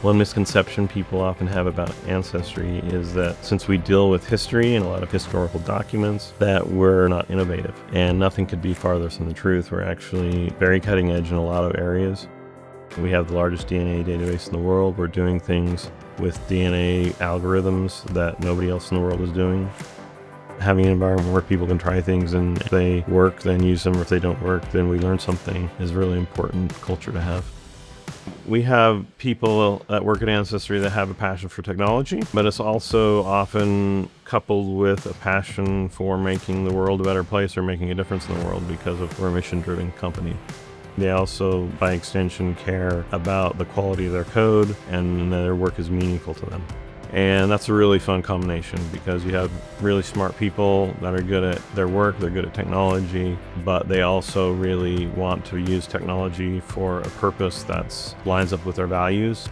One misconception people often have about Ancestry is that since we deal with history and a lot of historical documents, that we're not innovative. And nothing could be farther from the truth. We're actually very cutting edge in a lot of areas. We have the largest DNA database in the world. We're doing things with DNA algorithms that nobody else in the world is doing. Having an environment where people can try things, and if they work, then use them. Or if they don't work, then we learn something, is a really important culture to have. We have people that work at Ancestry that have a passion for technology, but it's also often coupled with a passion for making the world a better place or making a difference in the world because we're a mission-driven company. They also, by extension, care about the quality of their code and their work is meaningful to them. And that's a really fun combination because you have really smart people that are good at their work, they're good at technology, but they also really want to use technology for a purpose that lines up with their values.